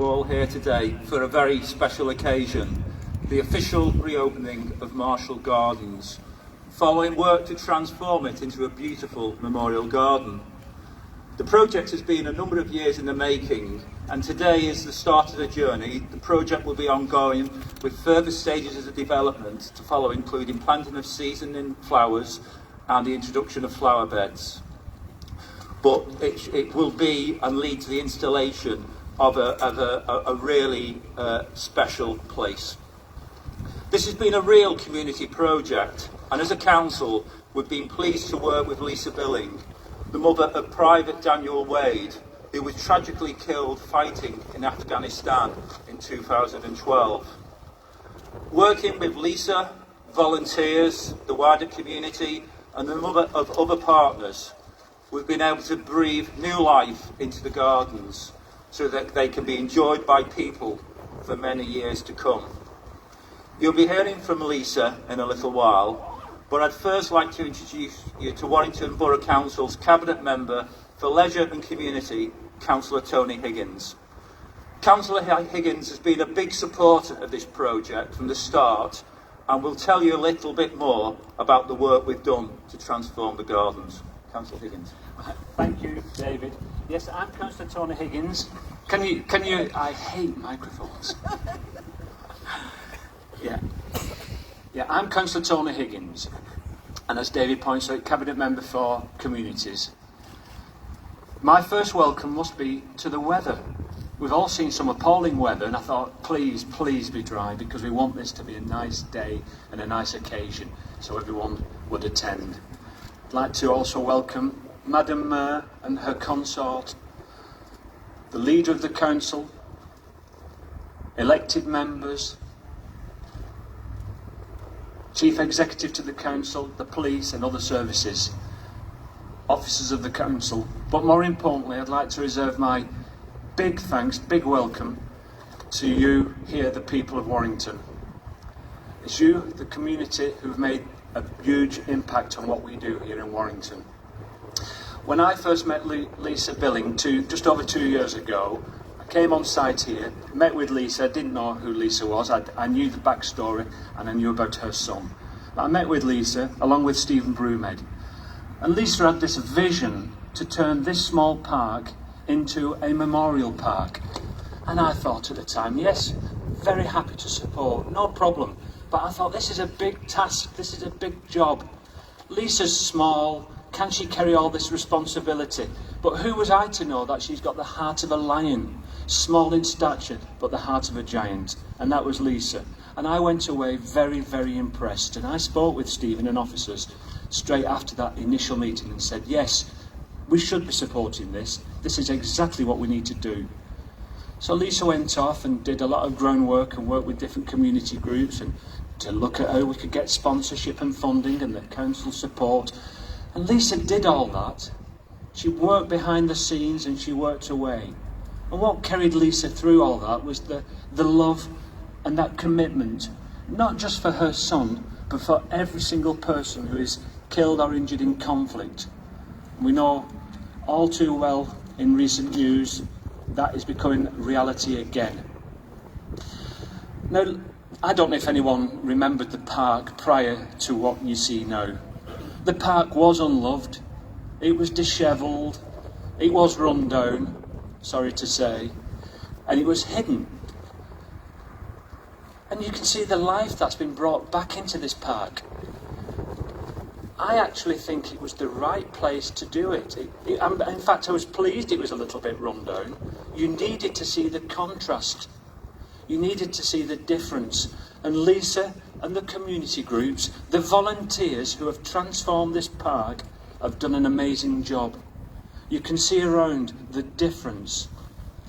you all here today for a very special occasion, the official reopening of Marshall Gardens, following work to transform it into a beautiful memorial garden. The project has been a number of years in the making, and today is the start of the journey. The project will be ongoing with further stages of the development to follow, including planting of seasoning flowers and the introduction of flower beds. But it will be and lead to the installation of a really special place. This has been a real community project, and as a council, we've been pleased to work with Lisa Billing, the mother of Private Daniel Wade, who was tragically killed fighting in Afghanistan in 2012. Working with Lisa, volunteers, the wider community, and a number of other partners, we've been able to breathe new life into the gardens so that they can be enjoyed by people for many years to come. You'll be hearing from Lisa in a little while, but I'd first like to introduce you to Warrington Borough Council's Cabinet Member for Leisure and Community, Councillor Tony Higgins. Councillor Higgins has been a big supporter of this project from the start and will tell you a little bit more about the work we've done to transform the gardens. Councillor Higgins. Thank you, David. Yes, I'm Councillor Tony Higgins. Can you, I hate microphones. Yeah, I'm Councillor Tony Higgins, and as David points out, Cabinet Member for Communities. My first welcome must be to the weather. We've all seen some appalling weather, and I thought, please be dry, because we want this to be a nice day and a nice occasion, so everyone would attend. I'd like to also welcome Madam Mayor and her consort, the leader of the council, elected members, chief executive to the council, the police and other services, officers of the council. But more importantly, I'd like to reserve my big thanks, big welcome to you here, the people of Warrington. It's you, the community, who've made a huge impact on what we do here in Warrington. When I first met Lisa Billing just over 2 years ago, I came on site here, met with Lisa. I didn't know who Lisa was. I knew the backstory and I knew about her son. But I met with Lisa along with Stephen Broomhead, and Lisa had this vision to turn this small park into a memorial park. And I thought at the time, yes, very happy to support, no problem. But I thought, this is a big task, this is a big job. Lisa's small, can she carry all this responsibility? But who was I to know that she's got the heart of a lion, small in stature, but the heart of a giant? And that was Lisa. And I went away very impressed. And I spoke with Stephen and officers straight after that initial meeting and said, yes, we should be supporting this. This is exactly what we need to do. So Lisa went off and did a lot of groundwork and worked with different community groups and to look at how we could get sponsorship and funding and the council support. And Lisa did all that. She worked behind the scenes and she worked away. And what carried Lisa through all that was the love and that commitment, not just for her son, but for every single person who is killed or injured in conflict. We know all too well in recent news that is becoming reality again. Now, I don't know if anyone remembered the park prior to what you see now. The park was unloved, it was dishevelled, it was run down, sorry to say, and it was hidden. And you can see the life that's been brought back into this park. I actually think it was the right place to do it. In fact, I was pleased it was a little bit run down. You needed to see the contrast. You needed to see the difference. And Lisa and the community groups, the volunteers who have transformed this park, have done an amazing job. You can see around the difference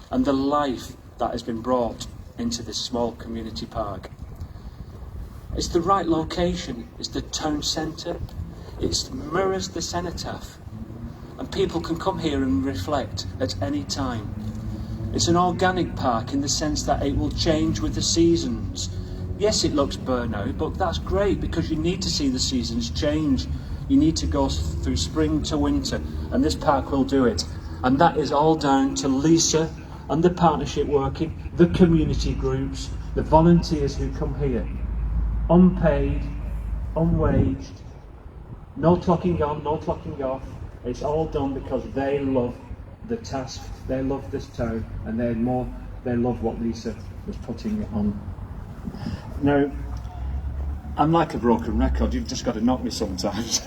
and the life that has been brought into this small community park. It's the right location. It's the town centre. It mirrors the Cenotaph, and people can come here and reflect at any time. It's an organic park in the sense that it will change with the seasons. Yes, it looks burnt out, but that's great because you need to see the seasons change. You need to go through spring to winter, and this park will do it. And that is all down to Lisa and the partnership working, the community groups, the volunteers who come here, unpaid, unwaged, no clocking on, no clocking off. It's all done because they love the task, they love this town, and they love what Lisa was putting on. Now, I'm like a broken record, you've just got to knock me sometimes.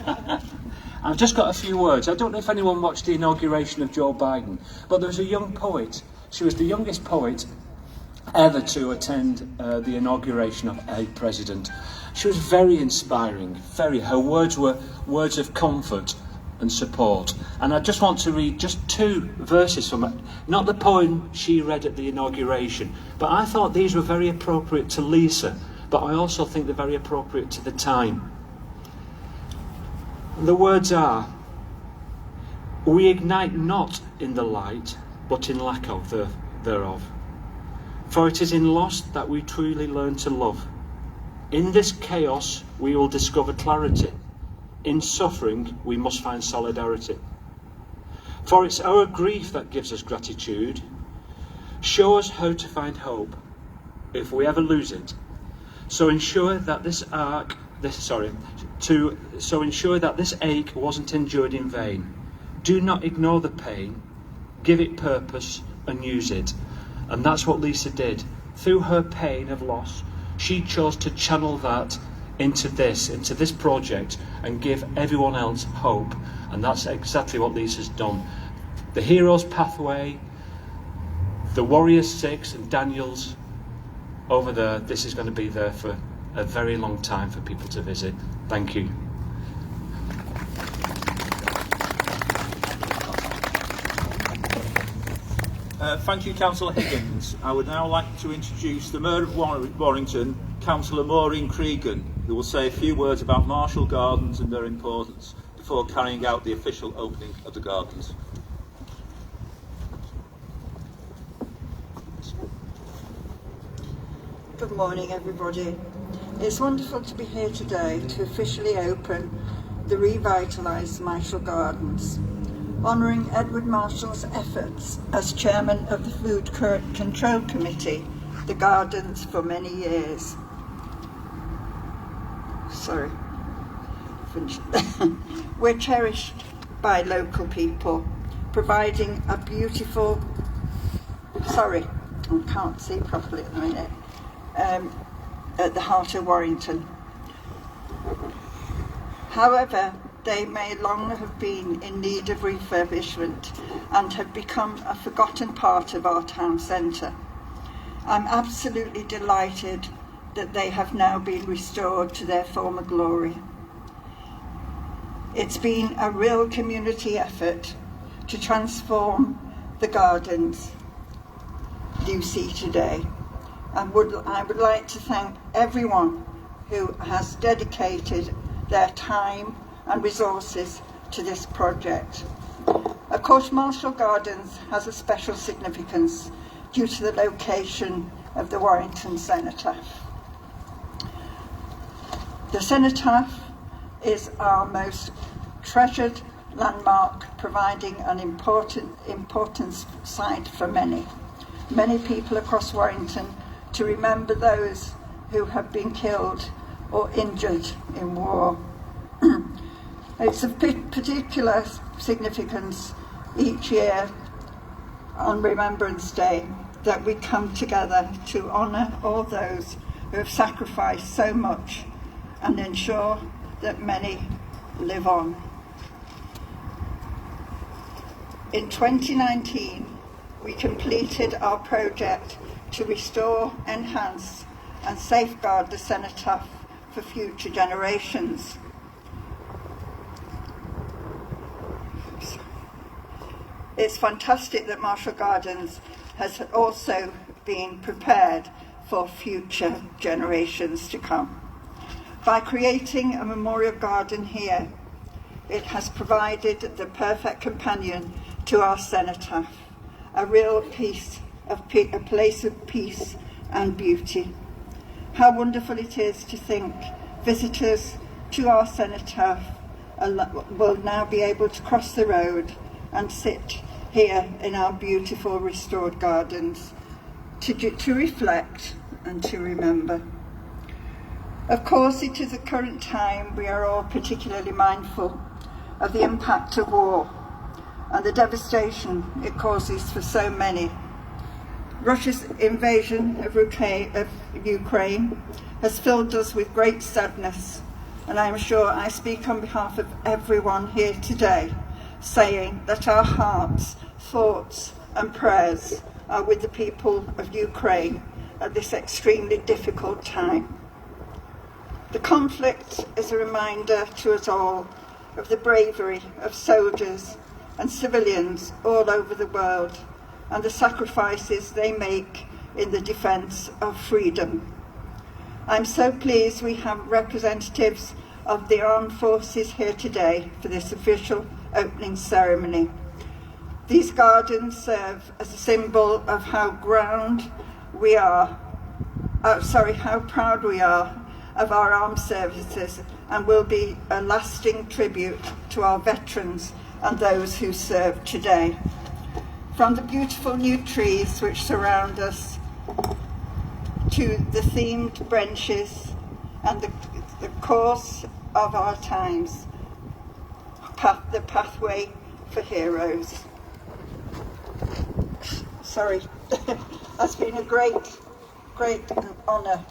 I've just got a few words. I don't know if anyone watched the inauguration of Joe Biden, but there was a young poet. She was the youngest poet ever to attend the inauguration of a president. She was very inspiring, her words were words of comfort and support. And I just want to read just 2 verses from it, not the poem she read at the inauguration, but I thought these were very appropriate to Lisa, but I also think they're very appropriate to the time. The words are, "We ignite not in the light, but in lack of thereof. For it is in loss that we truly learn to love. In this chaos we will discover clarity. In suffering we must find solidarity. For it's our grief that gives us gratitude. Show us how to find hope if we ever lose it. So ensure that this ache wasn't endured in vain. Do not ignore the pain, give it purpose and use it." And that's what Lisa did. Through her pain of loss, she chose to channel that into this project and give everyone else hope. And that's exactly what Lisa's done. The Heroes Pathway, the Warriors 6 and Daniel's over there, this is going to be there for a very long time for people to visit. Thank you. Thank you, Councillor Higgins. I would now like to introduce the Mayor of Warrington, Councillor Maureen Cregan, who will say a few words about Marshall Gardens and their importance before carrying out the official opening of the gardens. Good morning, everybody. It's wonderful to be here today to officially open the revitalised Marshall Gardens, honouring Edward Marshall's efforts as chairman of the Food Control Committee, the Gardens, for many years. We're cherished by local people, providing a beautiful, I can't see properly at the minute, at the heart of Warrington. However, they may long have been in need of refurbishment and have become a forgotten part of our town centre. I'm absolutely delighted that they have now been restored to their former glory. It's been a real community effort to transform the gardens you see today. I would like to thank everyone who has dedicated their time and resources to this project. Of course, Marshall Gardens has a special significance due to the location of the Warrington Cenotaph. The Cenotaph is our most treasured landmark, providing an important site for many people across Warrington to remember those who have been killed or injured in war. It's of particular significance each year on Remembrance Day that we come together to honour all those who have sacrificed so much and ensure that many live on. In 2019, we completed our project to restore, enhance and safeguard the Cenotaph for future generations. It's fantastic that Marshall Gardens has also been prepared for future generations to come. By creating a memorial garden here, it has provided the perfect companion to our Cenotaph, a real a place of peace and beauty. How wonderful it is to think visitors to our Cenotaph will now be able to cross the road and sit here in our beautiful restored gardens to reflect and to remember. Of course, it is a current time we are all particularly mindful of the impact of war and the devastation it causes for so many. Russia's invasion of Ukraine has filled us with great sadness, and I am sure I speak on behalf of everyone here today, saying that our hearts, thoughts and prayers are with the people of Ukraine at this extremely difficult time. The conflict is a reminder to us all of the bravery of soldiers and civilians all over the world and the sacrifices they make in the defence of freedom. I'm so pleased we have representatives of the armed forces here today for this official opening ceremony. These gardens serve as a symbol of how proud we are of our armed services, and will be a lasting tribute to our veterans and those who serve today. From the beautiful new trees which surround us, to the themed benches and the course of our times, the pathway for heroes. Sorry, has been a great honour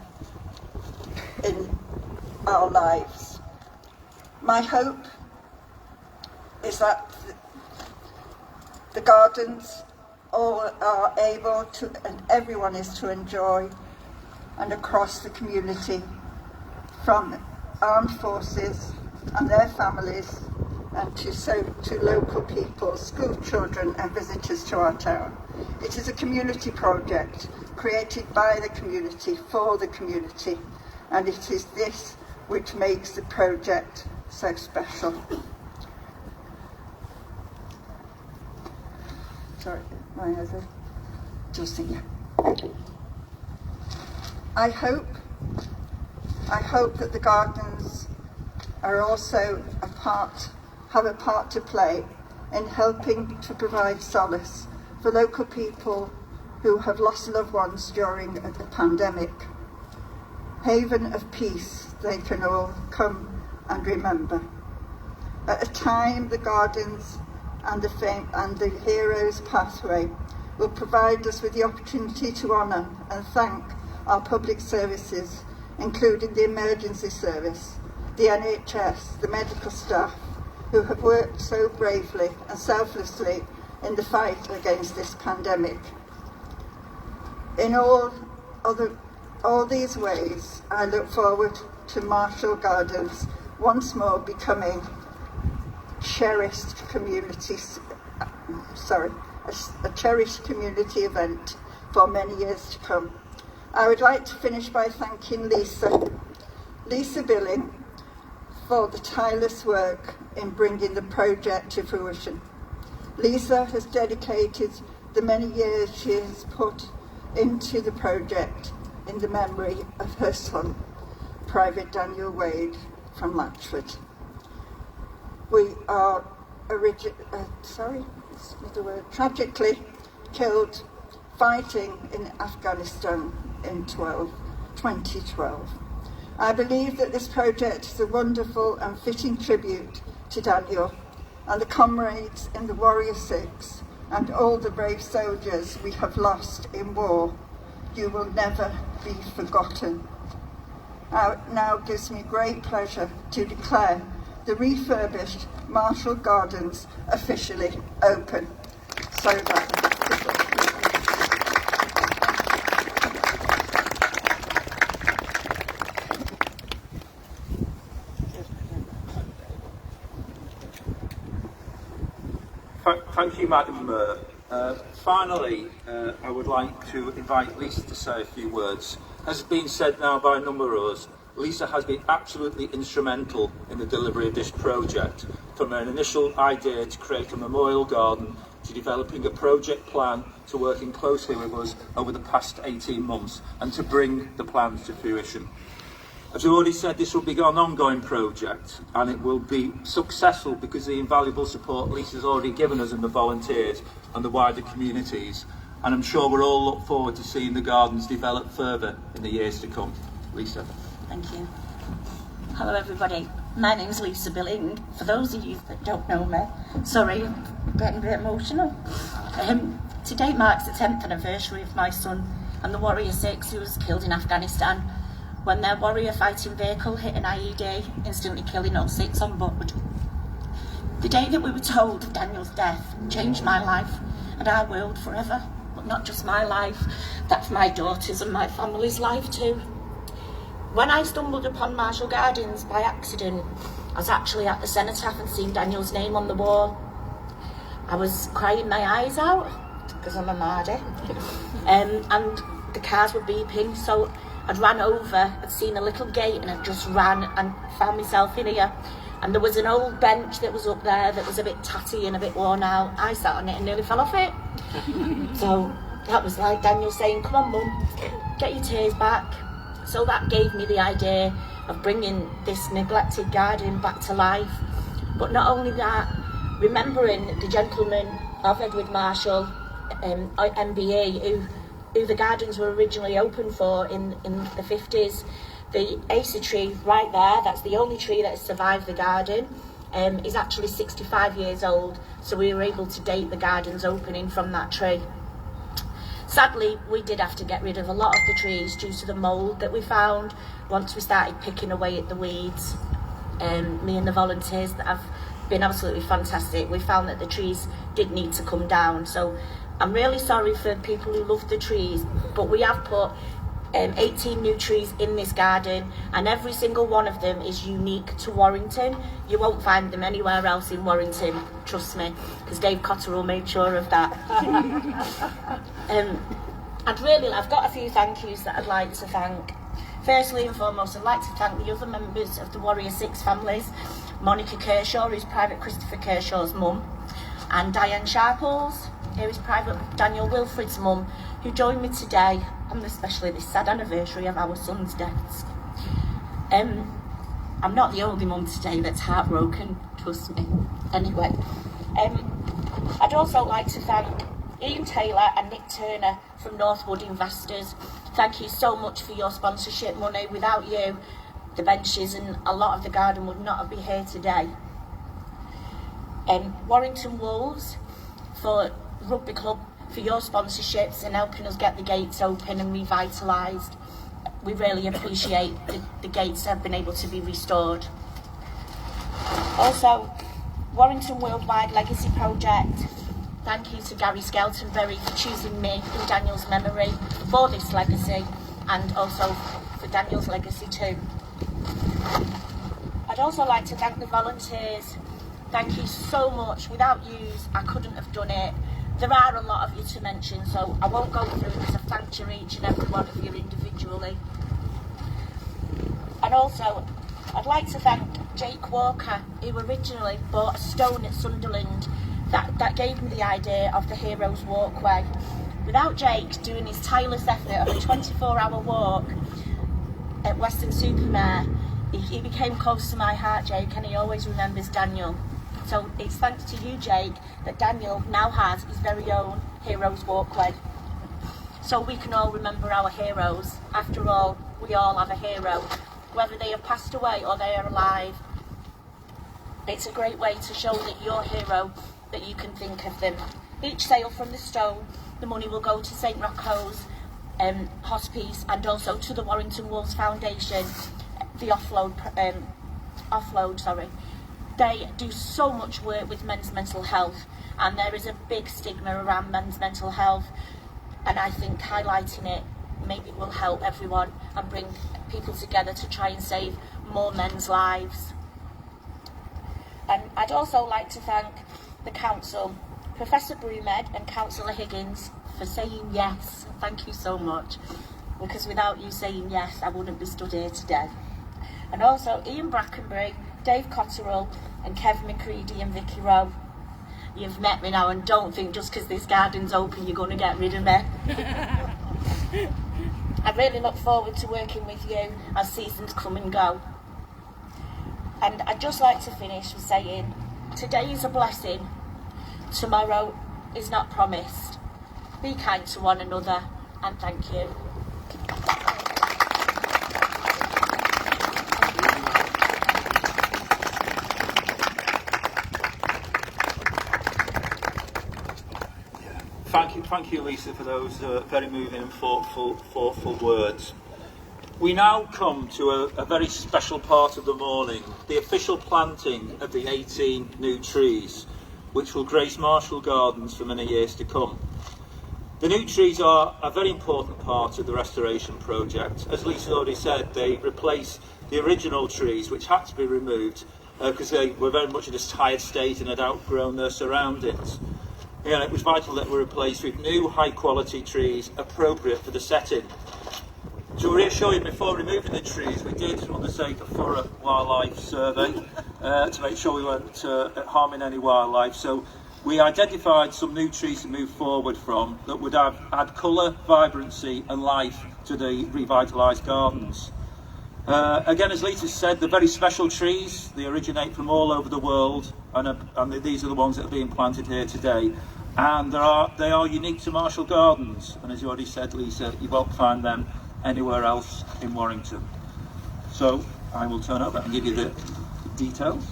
in our lives. My hope is that the gardens all are able to, and everyone is to enjoy, and across the community, from armed forces and their families, and to local people, school children and visitors to our town. It is a community project created by the community for the community, and it is this which makes the project so special. Sorry, my other adjusting. I hope that the gardens are also have a part to play in helping to provide solace for local people who have lost loved ones during the pandemic. Haven of peace they can all come and remember. At a time, the gardens and the Heroes Pathway will provide us with the opportunity to honour and thank our public services, including the emergency service, the NHS, the medical staff, who have worked so bravely and selflessly in the fight against this pandemic. In all these ways, I look forward to Marshall Gardens once more becoming a cherished community event for many years to come. I would like to finish by thanking Lisa Billing, for the tireless work in bringing the project to fruition. Lisa has dedicated the many years she has put into the project in the memory of her son, Private Daniel Wade from Latchford. We are tragically killed fighting in Afghanistan in 2012. I believe that this project is a wonderful and fitting tribute to Daniel and the comrades in the Warrior Six and all the brave soldiers we have lost in war. You will never be forgotten. It now gives me great pleasure to declare the refurbished Marshall Gardens officially open. Thank you, Madam Mayor. Finally, I would like to invite Lisa to say a few words. As has been said now by a number of us, Lisa has been absolutely instrumental in the delivery of this project, from an initial idea to create a memorial garden, to developing a project plan, to working closely with us over the past 18 months, and to bring the plans to fruition. As we've already said, this will be an ongoing project, and it will be successful because of the invaluable support Lisa's already given us and the volunteers and the wider communities. And I'm sure we'll all look forward to seeing the gardens develop further in the years to come. Lisa. Thank you. Hello everybody, my name's Lisa Billing. For those of you that don't know me, sorry, I'm getting a bit emotional. Today marks the 10th anniversary of my son and the Warrior 6 who was killed in Afghanistan when their Warrior fighting vehicle hit an IED, instantly killing all 6 on board. The day that we were told of Daniel's death changed my life and our world forever, but not just my life, that's my daughter's and my family's life too. When I stumbled upon Marshall Gardens by accident, I was actually at the Cenotaph and seen Daniel's name on the wall. I was crying my eyes out, because I'm a mardy, and the cars were beeping, so I'd ran over, I'd seen a little gate and I just ran and found myself in here. And there was an old bench that was up there that was a bit tatty and a bit worn out. I sat on it and nearly fell off it. So that was like Daniel saying, come on mum, get your tears back. So that gave me the idea of bringing this neglected garden back to life. But not only that, remembering the gentleman of Edward Marshall, MBE, who the gardens were originally open for in the 50s. The Acer tree right there, that's the only tree that has survived the garden, is actually 65 years old, so we were able to date the garden's opening from that tree. Sadly, we did have to get rid of a lot of the trees due to the mould that we found once we started picking away at the weeds. Me and the volunteers that have been absolutely fantastic, we found that the trees did need to come down. So I'm really sorry for people who love the trees, but we have put 18 new trees in this garden, and every single one of them is unique to Warrington. You won't find them anywhere else in Warrington, trust me, because Dave Cotterill made sure of that. I've got a few thank yous that I'd like to thank. Firstly and foremost, I'd like to thank the other members of the Warrior 6 families, Monica Kershaw, who's Private Christopher Kershaw's mum, and Diane Sharples, who is Private Daniel Wilfred's mum, who joined me today on especially this sad anniversary of our son's deaths. I'm not the only mum today that's heartbroken, trust me. Anyway, I'd also like to thank Ian Taylor and Nick Turner from Northwood Investors. Thank you so much for your sponsorship money. Without you, the benches and a lot of the garden would not have been here today. Warrington Wolves for Rugby Club for your sponsorships and helping us get the gates open and revitalised. We really appreciate the gates have been able to be restored. Also, Warrington Worldwide Legacy Project. Thank you to Gary Skeltonberry for choosing me in Daniel's memory for this legacy, and also for Daniel's legacy too. I'd also like to thank the volunteers. Thank you so much. Without you, I couldn't have done it. There are a lot of you to mention, so I won't go through because I've thanked you each and every one of you individually. And also, I'd like to thank Jake Walker, who originally bought a stone at Sunderland that gave me the idea of the Heroes Walkway. Without Jake doing his tireless effort of a 24-hour walk at Weston-super-Mare, he became close to my heart, Jake, and he always remembers Daniel. So it's thanks to you, Jake, that Daniel now has his very own Heroes Walkway. So we can all remember our heroes. After all, we all have a hero. Whether they have passed away or they are alive, it's a great way to show that you're a hero, that you can think of them. Each sale from the stone, the money will go to St Rocco's Hospice and also to the Warrington Wolves Foundation, the offload. They do so much work with men's mental health, and there is a big stigma around men's mental health, and I think highlighting it maybe will help everyone and bring people together to try and save more men's lives. And I'd also like to thank the council, Professor Brumed and Councillor Higgins, for saying yes. Thank you so much, because without you saying yes, I wouldn't be stood here today. And also Ian Brackenbury, Dave Cotterill and Kev McCready and Vicky Rowe. You've met me now, and don't think just because this garden's open you're going to get rid of me. I really look forward to working with you as seasons come and go. And I'd just like to finish with saying, today is a blessing, tomorrow is not promised. Be kind to one another, and thank you. Thank you, Lisa, for those very moving and thoughtful words. We now come to a very special part of the morning, the official planting of the 18 new trees, which will grace Marshall Gardens for many years to come. The new trees are a very important part of the restoration project. As Lisa already said, they replace the original trees, which had to be removed because they were very much in a tired state and had outgrown their surroundings. It was vital that we replaced with new high-quality trees appropriate for the setting. To reassure you, before removing the trees, we did undertake a thorough wildlife survey to make sure we weren't harming any wildlife. So we identified some new trees to move forward from that would add colour, vibrancy and life to the revitalised gardens. Again, as Lisa said, they're very special trees. They originate from all over the world, and these are the ones that are being planted here today. And they are unique to Marshall Gardens, and as you already said, Lisa, you won't find them anywhere else in Warrington. So I will turn over and give you the details.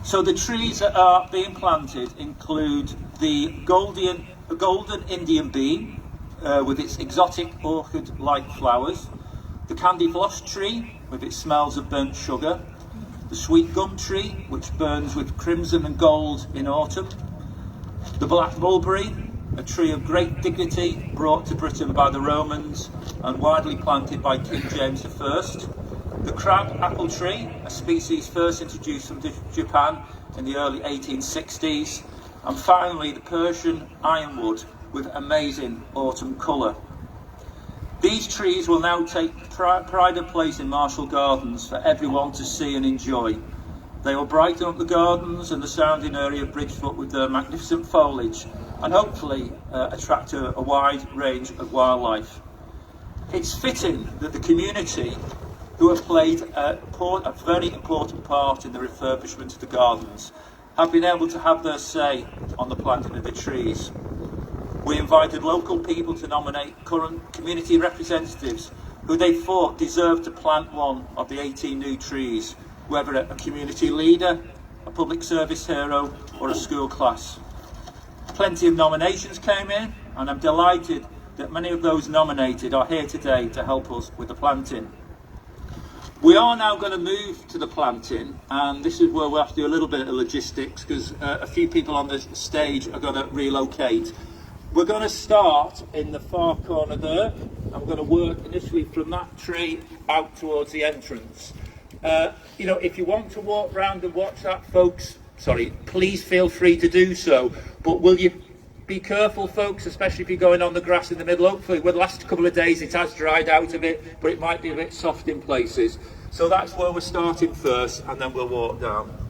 So the trees that are being planted include the golden Indian bean with its exotic orchid-like flowers, the candy floss tree with its smells of burnt sugar, the sweet gum tree which burns with crimson and gold in autumn, the black mulberry, a tree of great dignity brought to Britain by the Romans and widely planted by King James I, the crab apple tree, a species first introduced from Japan in the early 1860s, and finally the Persian ironwood with amazing autumn colour. These trees will now take pride of place in Marshall Gardens for everyone to see and enjoy. They will brighten up the gardens and the surrounding area of Bridgefoot with their magnificent foliage and hopefully attract a wide range of wildlife. It's fitting that the community, who have played a very important part in the refurbishment of the gardens, have been able to have their say on the planting of the trees. We invited local people to nominate current community representatives who they thought deserved to plant one of the 18 new trees, whether a community leader, a public service hero or a school class. Plenty of nominations came in, and I'm delighted that many of those nominated are here today to help us with the planting. We are now going to move to the planting, and this is where we'll have to do a little bit of logistics because a few people on the stage are going to relocate. We're going to start in the far corner there, and we're going to work initially from that tree out towards the entrance. If you want to walk round and watch that, folks, please feel free to do so. But will you be careful, folks, especially if you're going on the grass in the middle. Hopefully, with the last couple of days, it has dried out a bit, but it might be a bit soft in places. So that's where we're starting first, and then we'll walk down.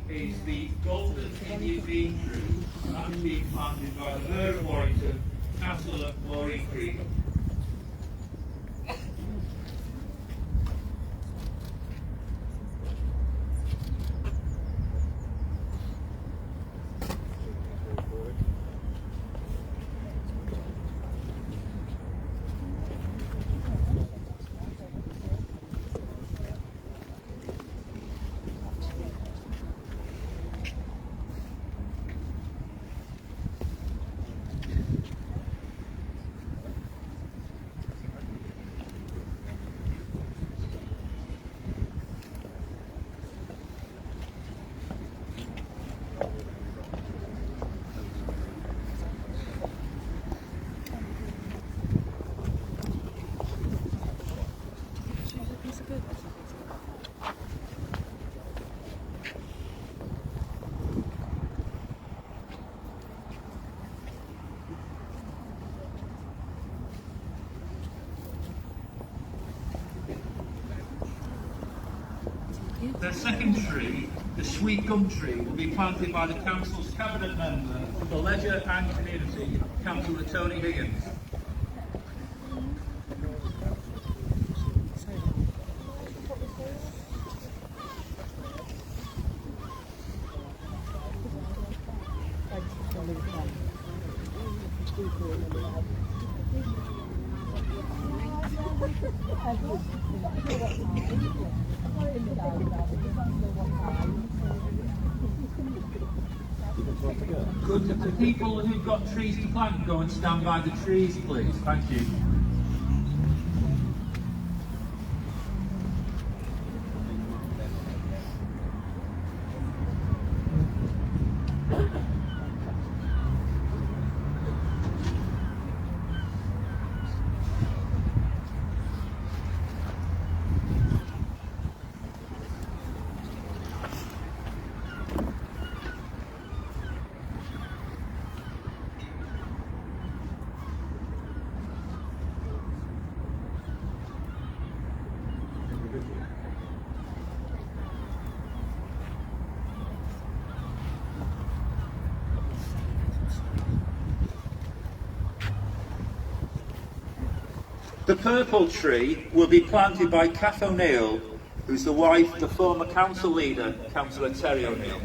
Is the golden Indian bean tree that's being planted by the Borough of Warrington, Councillor Higgins. The second tree, the sweet gum tree, will be planted by the Council's Cabinet Member for Leisure and Community, Councillor Tony Higgins. Could the people who've got trees to plant go and stand by the trees, please? Thank you. The purple tree will be planted by Kath O'Neill, who's the wife of the former council leader, Councillor Terry O'Neill.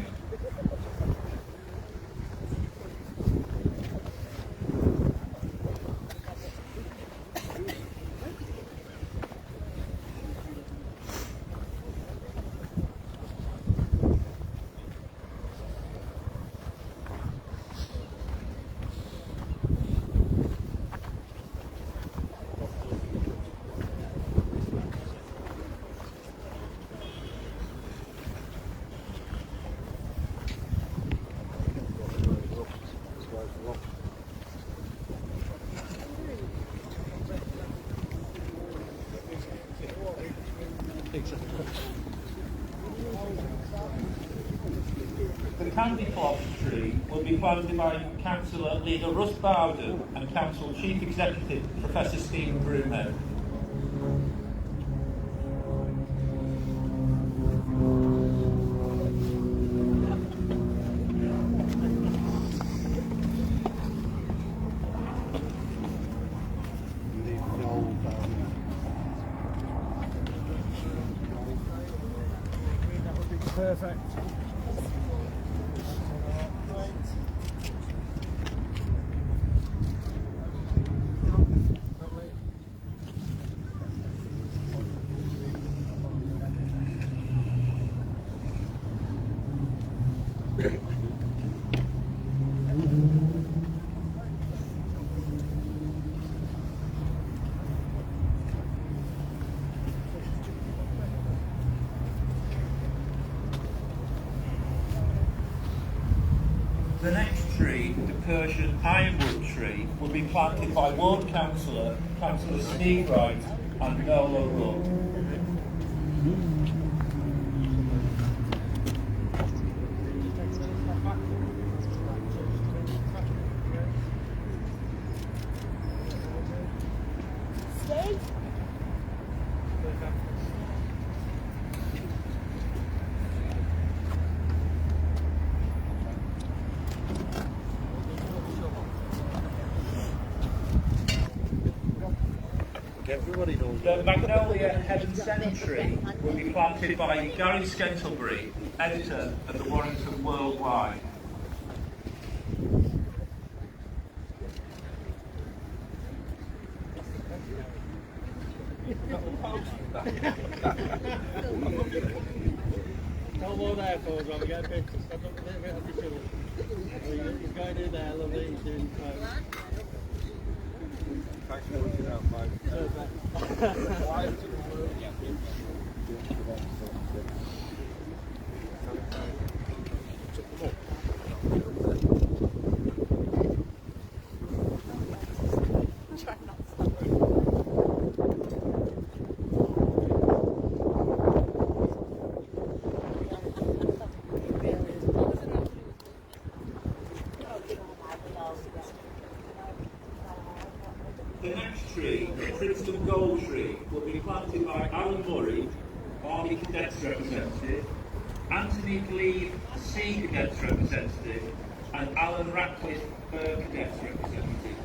The candy plot tree will be planted by Councillor Leader Russ Bowden and Council Chief Executive Professor Stephen Broomhead. Perfect. The next tree, the Persian ironwood tree, will be planted by Ward Councillor, Councillor Steve Wright and Noel O'Rourke. Everybody knows. The Magnolia Heaven Cemetery will be planted by Gary Scantlebury, editor of the Warrington Worldwide. No more there, folks. I'll get a picture. Stand up a little bit on your shoulder. He's going in there, lovely. He's doing fine. Thanks for looking out, mate. The next tree, the Princeton Gold tree, will be planted by Alan Murray Army Cadets representative, Anthony Glebe, Sea Cadets representative, and Alan Ratcliffe, Cadets representative.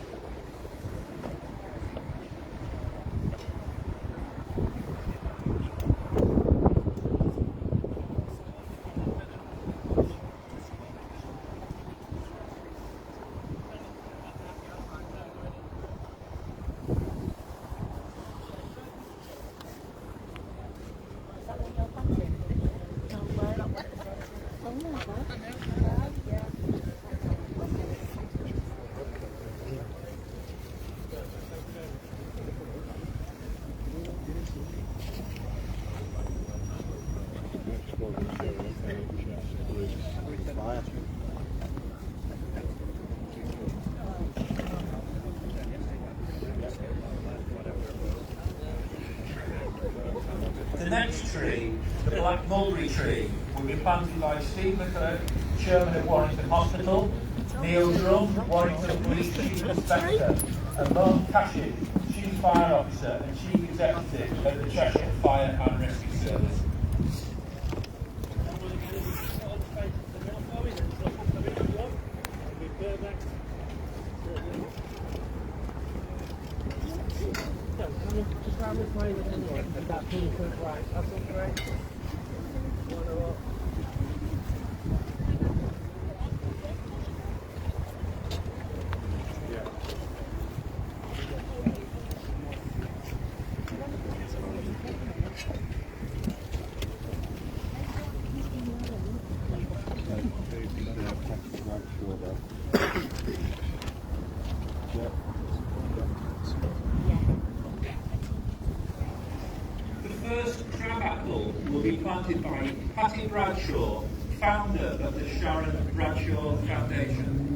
The next tree, the black mulberry tree, will be planted by Steve McClurk, Chairman of Warrington Hospital, Neil Drum, Warrington Police Chief Inspector, and Lon Cashin, Chief Fire Officer and Chief Executive of the Cheshire Fire and Rescue Service. Just round this way with anyone, that pink right, that's all great. The first crab apple will be planted by Patty Bradshaw, founder of the Sharon Bradshaw Foundation.